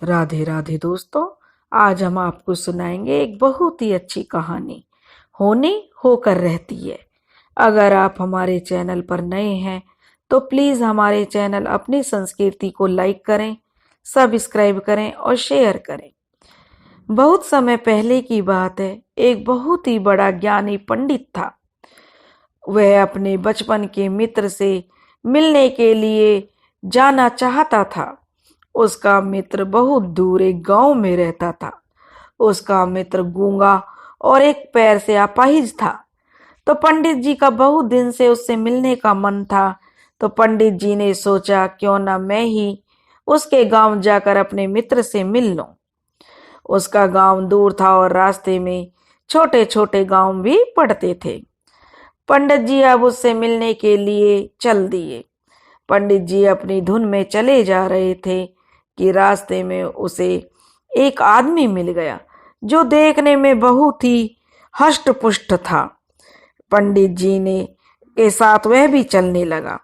राधे राधे दोस्तों। आज हम आपको सुनाएंगे एक बहुत ही अच्छी कहानी, होनी होकर रहती है। अगर आप हमारे चैनल पर नए हैं तो प्लीज हमारे चैनल अपनी संस्कृति को लाइक करें, सब्सक्राइब करें और शेयर करें। बहुत समय पहले की बात है, एक बहुत ही बड़ा ज्ञानी पंडित था। वह अपने बचपन के मित्र से मिलने के लिए जाना चाहता था। उसका मित्र बहुत दूर एक गांव में रहता था। उसका मित्र गूंगा और एक पैर से अपाहिज था। तो पंडित जी का बहुत दिन से उससे मिलने का मन था। तो पंडित जी ने सोचा क्यों ना मैं ही उसके गांव जाकर अपने मित्र से मिल लूं। उसका गांव दूर था और रास्ते में छोटे छोटे गांव भी पड़ते थे। पंडित जी अब उससे मिलने के लिए चल दिए। पंडित जी अपनी धुन में चले जा रहे थे कि रास्ते में उसे एक आदमी मिल गया जो देखने में बहुत ही हष्ट पुष्ट था। पंडित जी ने के साथ वह भी चलने लगा।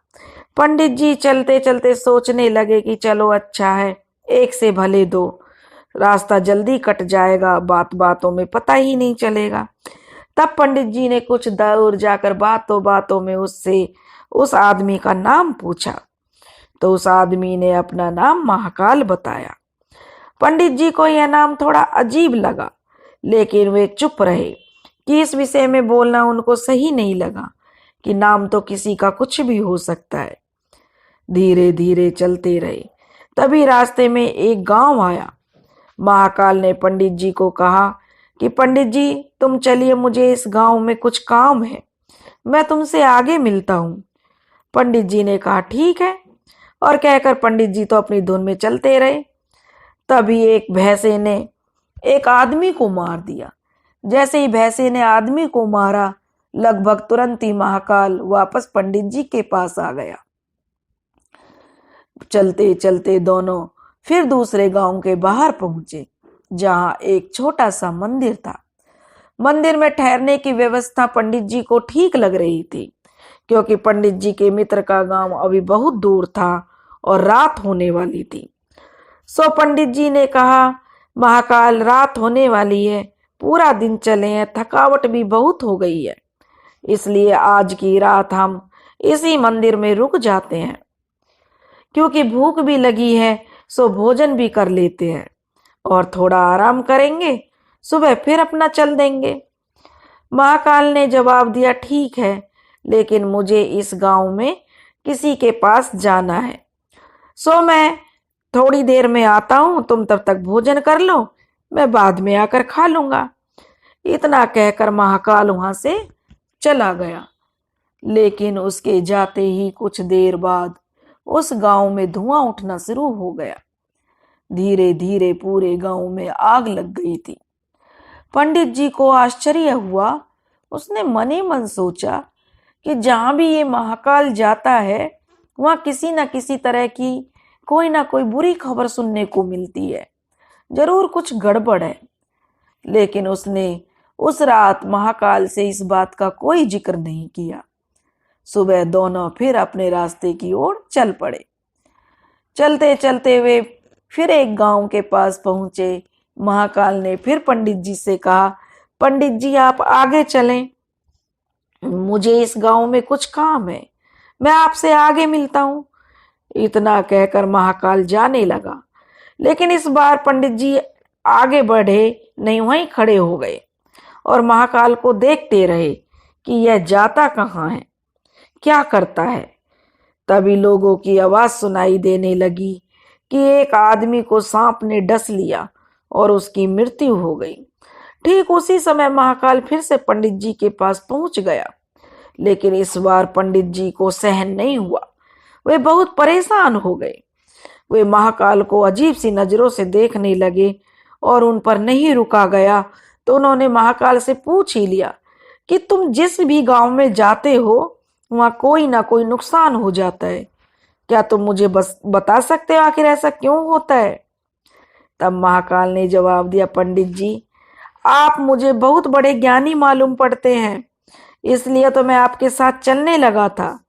पंडित जी चलते चलते सोचने लगे कि चलो अच्छा है, एक से भले दो, रास्ता जल्दी कट जाएगा, बात बातों में पता ही नहीं चलेगा। तब पंडित जी ने कुछ दूर जाकर बातों बातों में उससे उस आदमी का नाम पूछा। तो उस आदमी ने अपना नाम महाकाल बताया। पंडित जी को यह नाम थोड़ा अजीब लगा, लेकिन वे चुप रहे कि इस विषय में बोलना उनको सही नहीं लगा कि नाम तो किसी का कुछ भी हो सकता है। धीरे धीरे चलते रहे। तभी रास्ते में एक गांव आया। महाकाल ने पंडित जी को कहा कि पंडित जी तुम चलिए, मुझे इस गांव में कुछ काम है, मैं तुमसे आगे मिलता हूँ। पंडित जी ने कहा ठीक है, और कहकर पंडित जी तो अपनी धुन में चलते रहे। तभी एक भैंसे ने एक आदमी को मार दिया। जैसे ही भैंसे ने आदमी को मारा, लगभग तुरंत ही महाकाल वापस पंडित जी के पास आ गया। चलते चलते दोनों फिर दूसरे गांव के बाहर पहुंचे, जहां एक छोटा सा मंदिर था। मंदिर में ठहरने की व्यवस्था पंडित जी को ठीक लग रही थी, क्योंकि पंडित जी के मित्र का गांव अभी बहुत दूर था और रात होने वाली थी। सो पंडित जी ने कहा, महाकाल रात होने वाली है, पूरा दिन चले हैं, थकावट भी बहुत हो गई है, इसलिए आज की रात हम इसी मंदिर में रुक जाते हैं। क्योंकि भूख भी लगी है, सो भोजन भी कर लेते हैं और थोड़ा आराम करेंगे, सुबह फिर अपना चल देंगे। महाकाल ने जवाब दिया ठीक है, लेकिन मुझे इस गांव में किसी के पास जाना है, सो मैं थोड़ी देर में आता हूं, तुम तब तक भोजन कर लो, मैं बाद में आकर खा लूंगा। इतना कहकर महाकाल वहां से चला गया। लेकिन उसके जाते ही कुछ देर बाद उस गांव में धुआं उठना शुरू हो गया। धीरे धीरे पूरे गांव में आग लग गई थी। पंडित जी को आश्चर्य हुआ। उसने मन ही मन सोचा कि जहां भी ये महाकाल जाता है, वहां किसी न किसी तरह की कोई ना कोई बुरी खबर सुनने को मिलती है, जरूर कुछ गड़बड़ है। लेकिन उसने उस रात महाकाल से इस बात का कोई जिक्र नहीं किया। सुबह दोनों फिर अपने रास्ते की ओर चल पड़े। चलते चलते वे फिर एक गांव के पास पहुंचे। महाकाल ने फिर पंडित जी से कहा, पंडित जी आप आगे चलें, मुझे इस गांव में कुछ काम है, मैं आपसे आगे मिलता हूं। इतना कहकर महाकाल जाने लगा। लेकिन इस बार पंडित जी आगे बढ़े नहीं, वहीं खड़े हो गए और महाकाल को देखते रहे कि यह जाता कहाँ है, क्या करता है। तभी लोगों की आवाज सुनाई देने लगी कि एक आदमी को सांप ने डस लिया और उसकी मृत्यु हो गई। ठीक उसी समय महाकाल फिर से पंडित जी के पास पहुंच गया। लेकिन इस बार पंडित जी को सहन नहीं हुआ, वे बहुत परेशान हो गए। वे महाकाल को अजीब सी नजरों से देखने लगे और उन पर नहीं रुका गया तो उन्होंने महाकाल से पूछ ही लिया कि तुम जिस भी गांव में जाते हो वहां कोई ना कोई नुकसान हो जाता है, क्या तुम मुझे बस बता सकते हो आखिर ऐसा क्यों होता है? तब महाकाल ने जवाब दिया, पंडित जी आप मुझे बहुत बड़े ज्ञानी मालूम पड़ते हैं, इसलिए तो मैं आपके साथ चलने लगा था,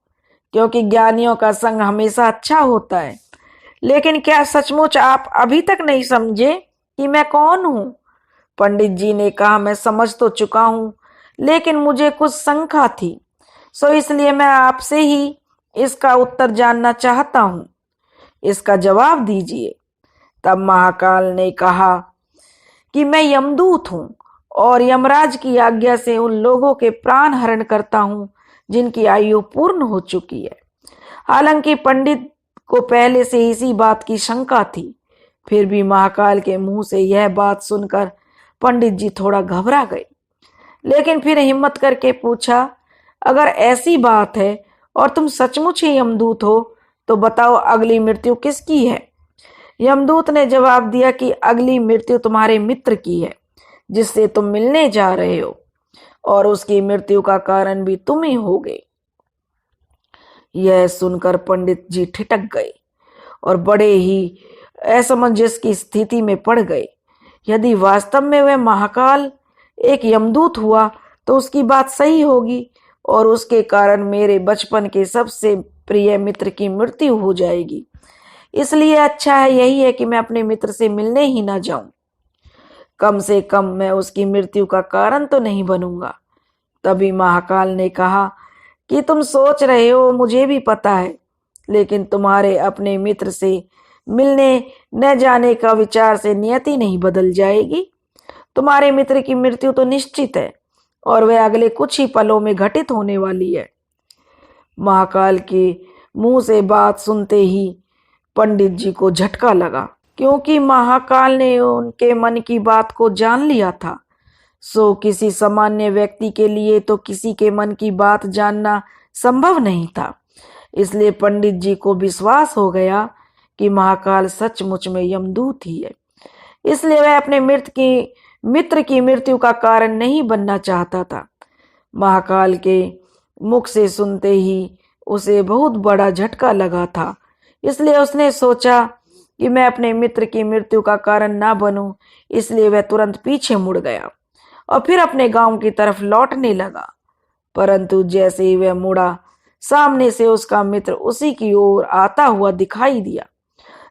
क्योंकि ज्ञानियों का संग हमेशा अच्छा होता है। लेकिन क्या सचमुच आप अभी तक नहीं समझे कि मैं कौन हूं? पंडित जी ने कहा, मैं समझ तो चुका हूं, लेकिन मुझे कुछ शंका थी, सो इसलिए मैं आपसे ही इसका उत्तर जानना चाहता हूं। इसका जवाब दीजिए। तब महाकाल ने कहा कि मैं यमदूत हूं और यमराज की आज्ञा से उन लोगों के प्राण हरण करता हूं जिनकी आयु पूर्ण हो चुकी है। हालांकि पंडित को पहले से इसी बात की शंका थी, फिर भी महाकाल के मुंह से यह बात सुनकर पंडित जी थोड़ा घबरा गए, लेकिन फिर हिम्मत करके पूछा, अगर ऐसी बात है और तुम सचमुच ही यमदूत हो तो बताओ अगली मृत्यु किसकी है? यमदूत ने जवाब दिया कि अगली मृत्यु तुम्हारे मित्र की है जिससे तुम मिलने जा रहे हो, और उसकी मृत्यु का कारण भी तुम ही होगे। यह सुनकर पंडित जी ठिठक गए और बड़े ही असमंजस की स्थिति में पड़ गए। यदि वास्तव में वह महाकाल एक यमदूत हुआ तो उसकी बात सही होगी और उसके कारण मेरे बचपन के सबसे प्रिय मित्र की मृत्यु हो जाएगी। इसलिए अच्छा है यही है कि मैं अपने मित्र से मिलने ही ना जाऊं। कम से कम मैं उसकी मृत्यु का कारण तो नहीं बनूंगा। तभी महाकाल ने कहा कि तुम सोच रहे हो मुझे भी पता है, लेकिन तुम्हारे अपने मित्र से मिलने न जाने का विचार से नियति नहीं बदल जाएगी। तुम्हारे मित्र की मृत्यु तो निश्चित है और वह अगले कुछ ही पलों में घटित होने वाली है। महाकाल के मुंह से बात सुनते ही पंडित जी को झटका लगा, क्योंकि महाकाल ने उनके मन की बात को जान लिया था। सो किसी सामान्य व्यक्ति के लिए तो किसी के मन की बात जानना संभव नहीं था। इसलिए पंडित जी को विश्वास हो गया कि महाकाल सचमुच में यमदूत ही है। इसलिए वह अपने मित्र की मृत्यु का कारण नहीं बनना चाहता था। महाकाल के मुख से सुनते ही उसे बहुत बड़ा झटका लगा था। इसलिए उसने सोचा कि मैं अपने मित्र की मृत्यु का कारण ना बनूं, इसलिए वह तुरंत पीछे मुड़ गया और फिर अपने गांव की तरफ लौटने लगा। परंतु जैसे ही वह मुड़ा, सामने से उसका मित्र उसी की ओर आता हुआ दिखाई दिया,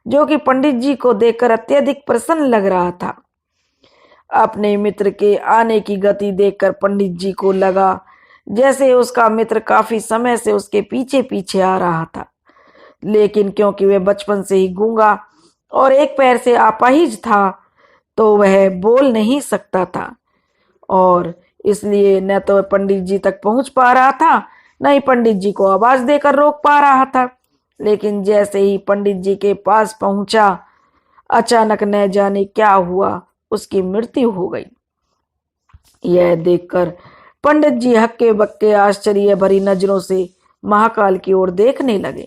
जो कि पंडित जी को देखकर अत्यधिक प्रसन्न लग रहा था। अपने मित्र के आने की गति देखकर पंडित जी को लगा जैसे उसका मित्र काफी समय से उसके पीछे पीछे आ रहा था, लेकिन क्योंकि वह बचपन से ही गूंगा और एक पैर से अपाहिज था तो वह बोल नहीं सकता था, और इसलिए न तो वह पंडित जी तक पहुंच पा रहा था, न ही पंडित जी को आवाज देकर रोक पा रहा था। लेकिन जैसे ही पंडित जी के पास पहुंचा, अचानक न जाने क्या हुआ, उसकी मृत्यु हो गई। यह देखकर पंडित जी हक्के बक्के आश्चर्य भरी नजरों से महाकाल की ओर देखने लगे,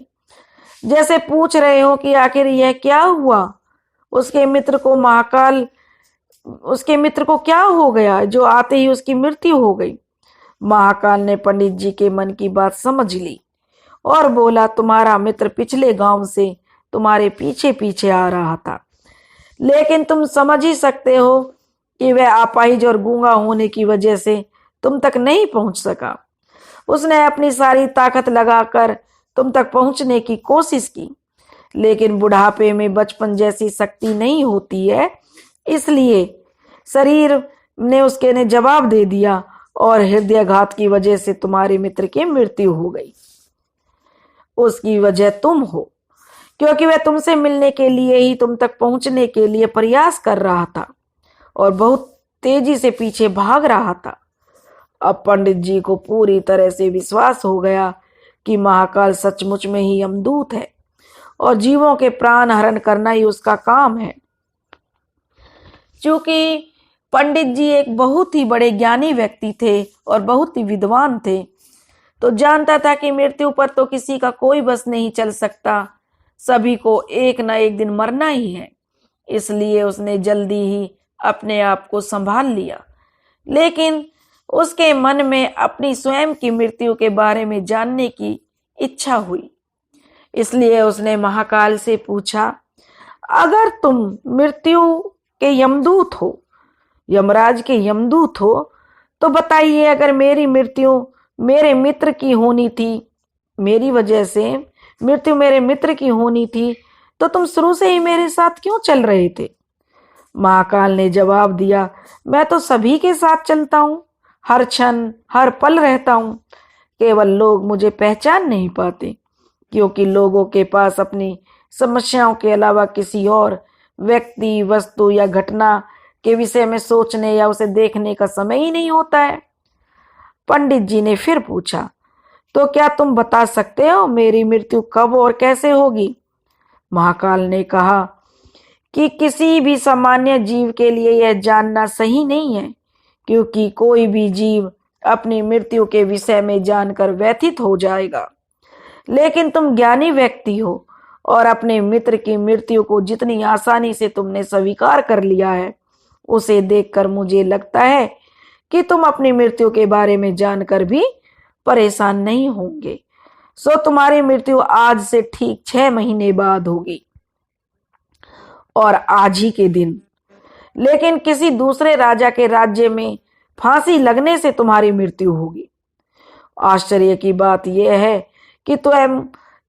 जैसे पूछ रहे हो कि आखिर यह क्या हुआ। उसके मित्र को क्या हो गया जो आते ही उसकी मृत्यु हो गई। महाकाल ने पंडित जी के मन की बात समझ ली और बोला, तुम्हारा मित्र पिछले गांव से तुम्हारे पीछे पीछे आ रहा था, लेकिन तुम समझ ही सकते हो कि वह अपाहिज और गूंगा होने की वजह से तुम तक नहीं पहुंच सका। उसने अपनी सारी ताकत लगाकर तुम तक पहुंचने की कोशिश की, लेकिन बुढ़ापे में बचपन जैसी शक्ति नहीं होती है, इसलिए शरीर ने उसके ने जवाब दे दिया और हृदयाघात की वजह से तुम्हारे मित्र की मृत्यु हो गई। उसकी वजह तुम हो, क्योंकि वह तुमसे मिलने के लिए ही तुम तक पहुंचने के लिए प्रयास कर रहा था और बहुत तेजी से पीछे भाग रहा था। अब पंडित जी को पूरी तरह से विश्वास हो गया कि महाकाल सचमुच में ही यमदूत है और जीवों के प्राण हरण करना ही उसका काम है। चूंकि पंडित जी एक बहुत ही बड़े ज्ञानी व्यक्ति थे और बहुत ही विद्वान थे, तो जानता था कि मृत्यु पर तो किसी का कोई बस नहीं चल सकता, सभी को एक न एक दिन मरना ही है। इसलिए उसने जल्दी ही अपने आप को संभाल लिया, लेकिन उसके मन में अपनी स्वयं की मृत्यु के बारे में जानने की इच्छा हुई। इसलिए उसने महाकाल से पूछा, अगर तुम मृत्यु के यमदूत हो, यमराज के यमदूत हो, तो बताइए, अगर मेरी मृत्यु मेरे मित्र की होनी थी, मेरी वजह से मृत्यु मेरे मित्र की होनी थी, तो तुम शुरू से ही मेरे साथ क्यों चल रहे थे? महाकाल ने जवाब दिया, मैं तो सभी के साथ चलता हूँ, हर क्षण हर पल रहता हूँ। केवल लोग मुझे पहचान नहीं पाते, क्योंकि लोगों के पास अपनी समस्याओं के अलावा किसी और व्यक्ति, वस्तु या घटना के विषय में सोचने या उसे देखने का समय ही नहीं होता है। पंडित जी ने फिर पूछा, तो क्या तुम बता सकते हो मेरी मृत्यु कब और कैसे होगी? महाकाल ने कहा कि किसी भी सामान्य जीव के लिए यह जानना सही नहीं है, क्योंकि कोई भी जीव अपनी मृत्यु के विषय में जानकर व्यथित हो जाएगा। लेकिन तुम ज्ञानी व्यक्ति हो और अपने मित्र की मृत्यु को जितनी आसानी से तुमने स्वीकार कर लिया है, उसे देखकर मुझे लगता है कि तुम अपनी मृत्यु के बारे में जानकर भी परेशान नहीं होंगे। सो तुम्हारी मृत्यु आज से ठीक 6 महीने बाद होगी, और आज ही के दिन। लेकिन किसी दूसरे राजा के राज्य में फांसी लगने से तुम्हारी मृत्यु होगी। आश्चर्य की बात यह है कि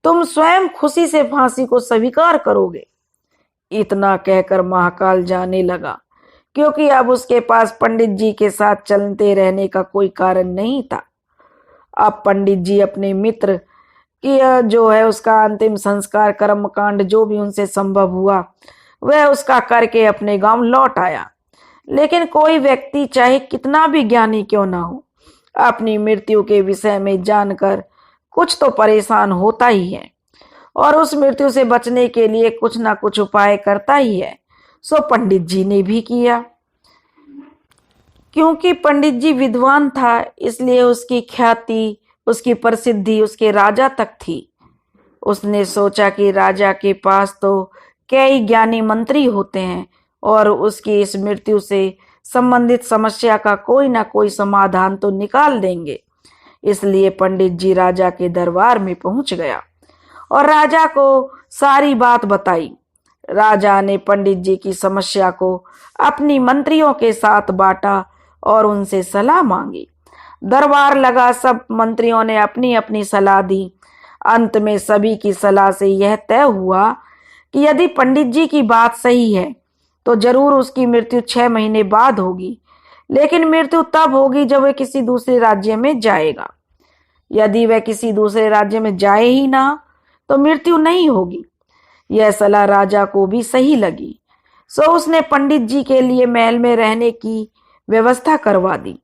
तुम स्वयं खुशी से फांसी को स्वीकार करोगे। इतना कहकर महाकाल जाने लगा, क्योंकि अब उसके पास पंडित जी के साथ चलते रहने का कोई कारण नहीं था। अब पंडित जी अपने मित्र की जो है उसका अंतिम संस्कार, कर्मकांड जो भी उनसे संभव हुआ वह उसका करके अपने गांव लौट आया। लेकिन कोई व्यक्ति चाहे कितना भी ज्ञानी क्यों ना हो, अपनी मृत्यु के विषय में जानकर कुछ तो परेशान होता ही है, और उस मृत्यु से बचने के लिए कुछ ना कुछ उपाय करता ही है। सो पंडित जी ने भी किया। क्योंकि पंडित जी विद्वान था, इसलिए उसकी ख्याति, उसकी प्रसिद्धि उसके राजा तक थी। उसने सोचा कि राजा के पास तो कई ज्ञानी मंत्री होते हैं और उसकी इस मृत्यु से संबंधित समस्या का कोई ना कोई समाधान तो निकाल देंगे। इसलिए पंडित जी राजा के दरबार में पहुंच गया और राजा को सारी बात बताई। राजा ने पंडित जी की समस्या को अपनी मंत्रियों के साथ बांटा और उनसे सलाह मांगी। दरबार लगा, सब मंत्रियों ने अपनी अपनी सलाह दी। अंत में सभी की सलाह से यह तय हुआ कि यदि पंडित जी की बात सही है तो जरूर उसकी मृत्यु 6 महीने बाद होगी, लेकिन मृत्यु तब होगी जब वह किसी दूसरे राज्य में जाएगा। यदि वह किसी दूसरे राज्य में जाए ही ना तो मृत्यु नहीं होगी। यह सलाह राजा को भी सही लगी, सो उसने पंडित जी के लिए महल में रहने की व्यवस्था करवा दी।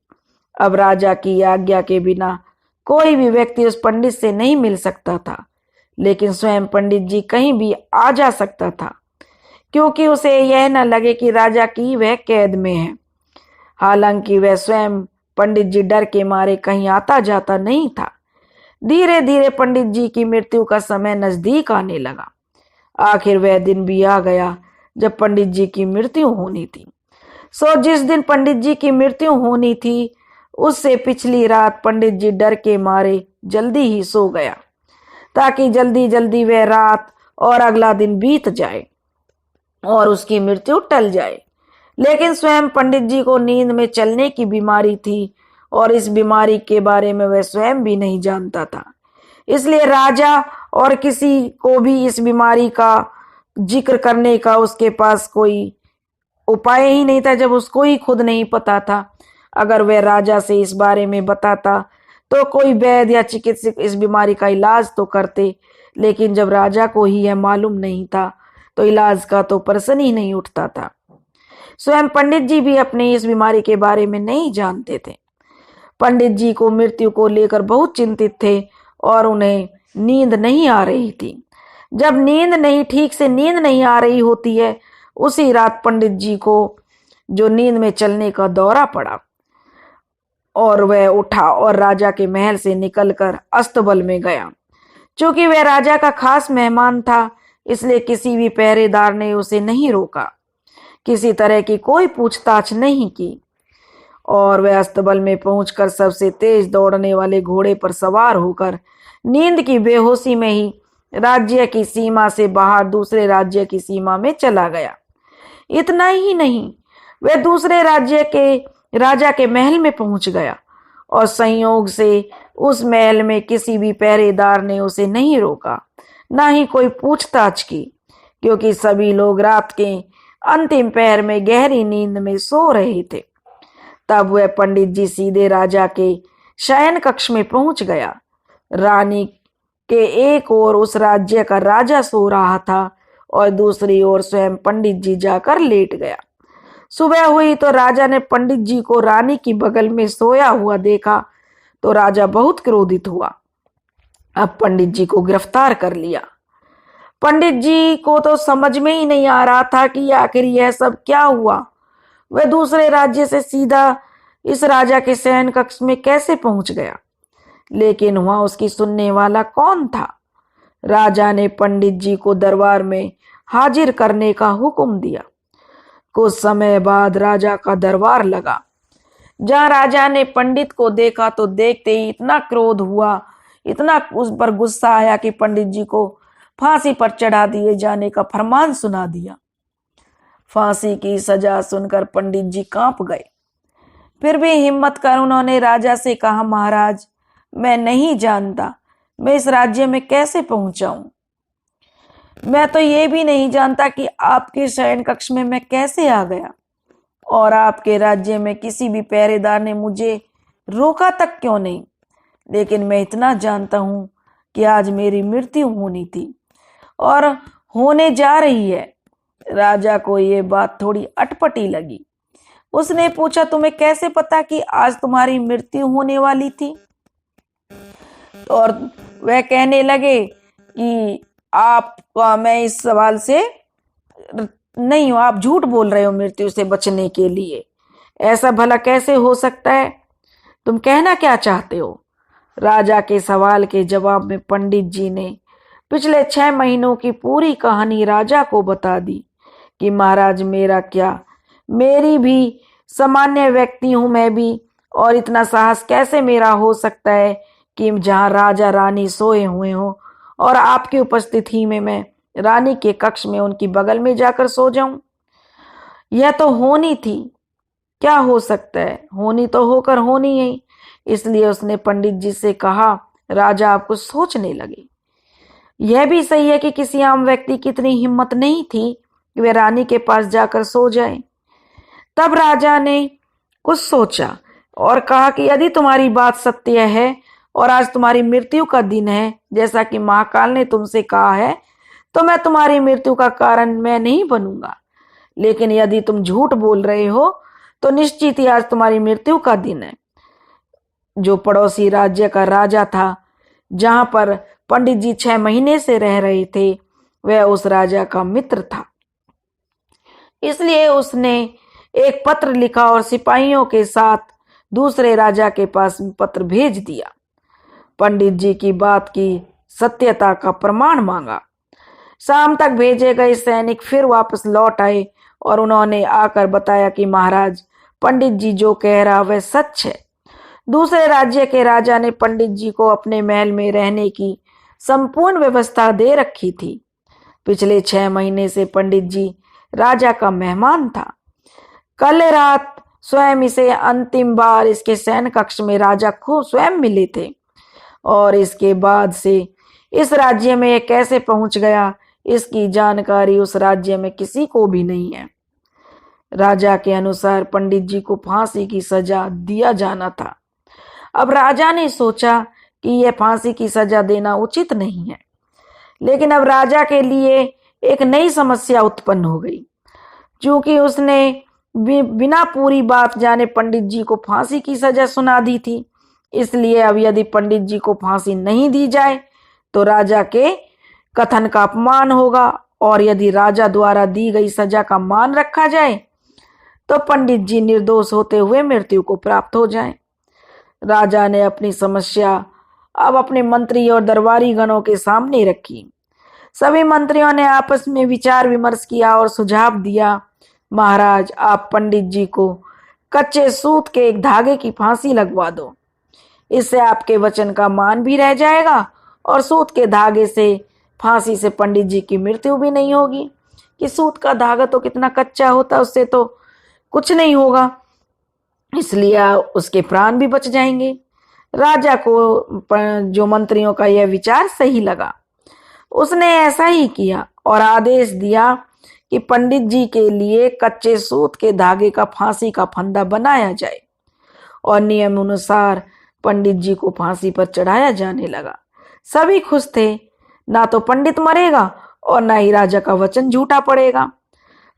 अब राजा की आज्ञा के बिना कोई भी व्यक्ति उस पंडित से नहीं मिल सकता था, लेकिन स्वयं पंडित जी कहीं भी आ जा सकता था, क्योंकि उसे यह न लगे कि राजा की वह कैद में है। हालांकि वह स्वयं पंडित जी डर के मारे कहीं आता जाता नहीं था। धीरे धीरे पंडित जी की मृत्यु का समय नजदीक आने लगा। आखिर वह दिन भी आ गया जब पंडित जी की मृत्यु होनी थी। सो जिस दिन पंडित जी की मृत्यु होनी थी, उससे पिछली रात पंडित जी डर के मारे जल्दी ही सो गया, ताकि जल्दी जल्दी वह रात और अगला दिन बीत जाए और उसकी मृत्यु टल जाए। लेकिन स्वयं पंडित जी को नींद में चलने की बीमारी थी और इस बीमारी के बारे में वह स्वयं भी नहीं जानता था। इसलिए राजा और किसी को भी इस बीमारी का जिक्र करने का उसके पास कोई उपाय ही नहीं था, जब उसको ही खुद नहीं पता था। अगर वह राजा से इस बारे में बताता तो कोई वैद्य या चिकित्सक इस बीमारी का इलाज तो करते, लेकिन जब राजा को ही यह मालूम नहीं था तो इलाज का तो प्रश्न ही नहीं उठता था। स्वयं पंडित जी भी अपनी इस बीमारी के बारे में नहीं जानते थे। पंडित जी को मृत्यु को लेकर बहुत चिंतित थे और उन्हें नींद नहीं आ रही थी। जब ठीक से नींद नहीं आ रही होती है, उसी रात पंडित जी को जो नींद में चलने का दौरा पड़ा और वह उठा और राजा के महल से निकलकर अस्तबल में गया। चूंकि वह राजा का खास मेहमान था, इसलिए किसी भी पहरेदार ने उसे नहीं रोका, किसी तरह की कोई पूछताछ नहीं की, और वह अस्तबल में पहुंचकर सबसे तेज दौड़ने वाले घोड़े पर सवार होकर नींद की बेहोशी में ही राज्य की सीमा से बाहर दूसरे राज्य की सीमा में चला गया। इतना ही नहीं, वह दूसरे राज्य के राजा के महल में पहुंच गया और संयोग से उस महल में किसी भी पहरेदार ने उसे नहीं रोका, ना ही कोई पूछताछ की, क्योंकि सभी लोग रात के अंतिम पहर में गहरी नींद में सो रहे थे। तब वह पंडित जी सीधे राजा के शयन कक्ष में पहुंच गया। रानी के एक ओर उस राज्य का राजा सो रहा था और दूसरी ओर स्वयं पंडित जी जाकर लेट गया। सुबह हुई तो राजा ने पंडित जी को रानी की बगल में सोया हुआ देखा तो राजा बहुत क्रोधित हुआ। अब पंडित जी को गिरफ्तार कर लिया। पंडित जी को तो समझ में ही नहीं आ रहा था कि आखिर यह सब क्या हुआ। वह दूसरे राज्य से सीधा इस राजा के शयन कक्ष में कैसे पहुंच गया, लेकिन वहां उसकी सुनने वाला कौन था। राजा ने पंडित जी को दरबार में हाजिर करने का हुक्म दिया। कुछ समय बाद राजा का दरबार लगा। जहां राजा ने पंडित को देखा तो देखते ही इतना क्रोध हुआ, इतना उस पर गुस्सा आया कि पंडित जी को फांसी पर चढ़ा दिए जाने का फरमान सुना दिया। फांसी की सजा सुनकर पंडित जी कांप गए। फिर भी हिम्मत कर उन्होंने राजा से कहा, महाराज, मैं नहीं जानता मैं इस राज्य में कैसे पहुंचा हूं। मैं तो ये भी नहीं जानता कि आपके शयन कक्ष में मैं कैसे आ गया और आपके राज्य में किसी भी पहरेदार ने मुझे रोका तक क्यों नहीं। लेकिन मैं इतना जानता हूं कि आज मेरी मृत्यु होनी थी और होने जा रही है। राजा को ये बात थोड़ी अटपटी लगी। उसने पूछा, तुम्हें कैसे पता कि आज तुम्हारी मृत्यु होने वाली थी। और वह कहने लगे कि मैं इस सवाल से नहीं हूं, आप झूठ बोल रहे हो मृत्यु से बचने के लिए। ऐसा भला कैसे हो सकता है, तुम कहना क्या चाहते हो। राजा के सवाल के जवाब में पंडित जी ने पिछले 6 महीनों की पूरी कहानी राजा को बता दी कि महाराज, मेरा क्या, मेरी भी सामान्य व्यक्ति हूं मैं भी, और इतना साहस कैसे मेरा हो सकता है कि जहां राजा रानी सोए हुए हो और आपकी उपस्थिति में मैं रानी के कक्ष में उनकी बगल में जाकर सो जाऊं। यह तो होनी थी, क्या हो सकता है, होनी तो होकर होनी है। इसलिए उसने पंडित जी से कहा, राजा आप कुछ सोचने लगे। यह भी सही है कि किसी आम व्यक्ति की इतनी हिम्मत नहीं थी कि वे रानी के पास जाकर सो जाए। तब राजा ने कुछ सोचा और कहा कि यदि तुम्हारी बात सत्य है और आज तुम्हारी मृत्यु का दिन है, जैसा कि महाकाल ने तुमसे कहा है, तो मैं तुम्हारी मृत्यु का कारण मैं नहीं बनूंगा। लेकिन यदि तुम झूठ बोल रहे हो तो निश्चित ही आज तुम्हारी मृत्यु का दिन है। जो पड़ोसी राज्य का राजा था, जहां पर पंडित जी 6 महीने से रह रहे थे, वह उस राजा का मित्र था। इसलिए उसने एक पत्र लिखा और सिपाहियों के साथ दूसरे राजा के पास पत्र भेज दिया। पंडित जी की बात की सत्यता का प्रमाण मांगा। शाम तक भेजे गए सैनिक फिर वापस लौट आए और उन्होंने आकर बताया कि महाराज, पंडित जी जो कह रहा वह सच है। दूसरे राज्य के राजा ने पंडित जी को अपने महल में रहने की संपूर्ण व्यवस्था दे रखी थी। पिछले 6 महीने से पंडित जी राजा का मेहमान था। कल रात स्वयं इसे अंतिम बार इसके शयन कक्ष में राजा को स्वयं मिले थे और इसके बाद से इस राज्य में यह कैसे पहुंच गया, इसकी जानकारी उस राज्य में किसी को भी नहीं है। राजा के अनुसार पंडित जी को फांसी की सजा दिया जाना था। अब राजा ने सोचा कि यह फांसी की सजा देना उचित नहीं है, लेकिन अब राजा के लिए एक नई समस्या उत्पन्न हो गई। क्योंकि उसने बिना पूरी बात जाने पंडित जी को फांसी की सजा सुना दी थी, इसलिए अब यदि पंडित जी को फांसी नहीं दी जाए तो राजा के कथन का अपमान होगा, और यदि राजा द्वारा दी गई सजा का मान रखा जाए तो पंडित जी निर्दोष होते हुए मृत्यु को प्राप्त हो जाएं। राजा ने अपनी समस्या अब अपने मंत्री और दरबारी गणों के सामने रखी। सभी मंत्रियों ने आपस में विचार विमर्श किया और सुझाव दिया, महाराज, आप पंडित जी को कच्चे सूत के एक धागे की फांसी लगवा दो। इससे आपके वचन का मान भी रह जाएगा और सूत के धागे से फांसी से पंडित जी की मृत्यु भी नहीं होगी। कि सूत का धागा तो कितना कच्चा होता है, उससे तो कुछ नहीं होगा, इसलिए उसके प्राण भी बच जाएंगे। राजा को जो मंत्रियों का यह विचार सही लगा, उसने ऐसा ही किया और आदेश दिया कि पंडित जी के लिए कच्चे सूत के धागे का फांसी का फंदा बनाया जाए और नियम अनुसार पंडित जी को फांसी पर चढ़ाया जाने लगा। सभी खुश थे, ना तो पंडित मरेगा और ना ही राजा का वचन झूठा पड़ेगा।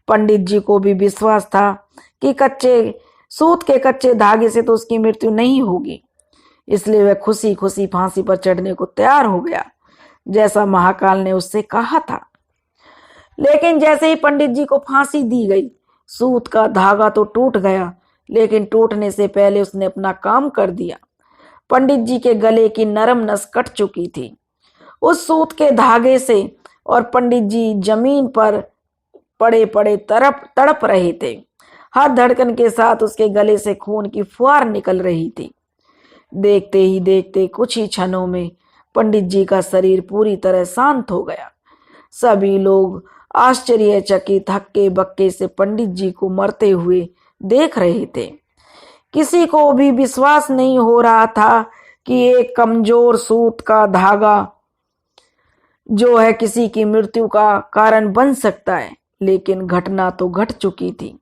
पंडित जी को भी विश्वास था कि सूत के कच्चे धागे से तो उसकी मृत्यु नहीं होगी, इसलिए वह खुशी खुशी फांसी पर चढ़ने को तैयार हो गया, जैसा महाकाल ने उससे कहा था। लेकिन जैसे ही पंडित जी को फांसी दी गई, सूत का धागा तो टूट गया, लेकिन टूटने से पहले उसने अपना काम कर दिया। पंडित जी के गले की नरम नस कट चुकी थी उस सूत के धागे से, और पंडित जी जमीन पर पड़े पड़े तड़प रहे थे। हर धड़कन के साथ उसके गले से खून की फुहार निकल रही थी। देखते ही देखते कुछ ही क्षणों में पंडित जी का शरीर पूरी तरह शांत हो गया। सभी लोग आश्चर्यचकित हक्के बक्के से पंडित जी को मरते हुए देख रहे थे। किसी को भी विश्वास नहीं हो रहा था कि एक कमजोर सूत का धागा जो है किसी की मृत्यु का कारण बन सकता है। लेकिन घटना तो घट चुकी थी,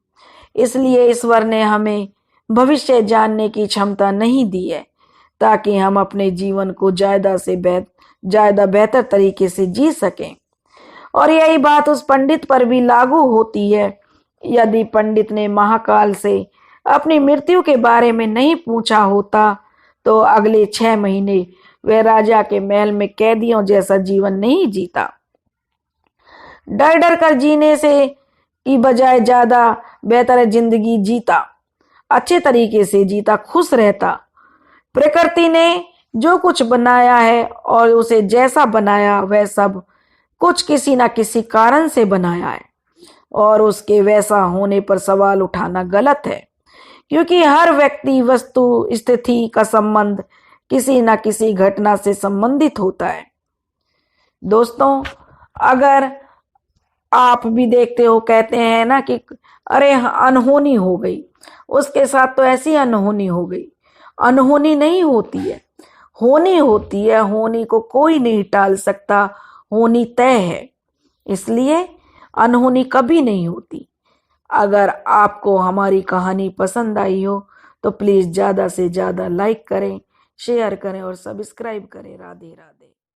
इसलिए ईश्वर ने हमें भविष्य जानने की क्षमता नहीं दी है, ताकि हम अपने जीवन को ज्यादा बेहतर तरीके से जी सकें। और यही बात उस पंडित पर भी लागू होती है। यदि पंडित ने महाकाल से अपनी मृत्यु के बारे में नहीं पूछा होता, तो अगले 6 महीने वह राजा के महल में कैदियों जैसा जीवन नहीं जीता। डर डर कर जीने से की बजाय ज्यादा बेहतर जिंदगी जीता, अच्छे तरीके से जीता, खुश रहता। प्रकृति ने जो कुछ बनाया है और उसे जैसा बनाया, वह सब कुछ किसी ना किसी कारण से बनाया है, और उसके वैसा होने पर सवाल उठाना गलत है, क्योंकि हर व्यक्ति, वस्तु, स्थिति का संबंध किसी न किसी घटना से संबंधित होता है। दोस्तों, अगर आप भी देखते हो, कहते हैं ना कि अरे अनहोनी हो गई, उसके साथ तो ऐसी अनहोनी हो गई। अनहोनी नहीं होती है, होनी होती है। होनी को कोई नहीं टाल सकता, होनी तय है, इसलिए अनहोनी कभी नहीं होती। अगर आपको हमारी कहानी पसंद आई हो तो प्लीज़ ज़्यादा से ज़्यादा लाइक करें, शेयर करें और सब्सक्राइब करें। राधे राधे।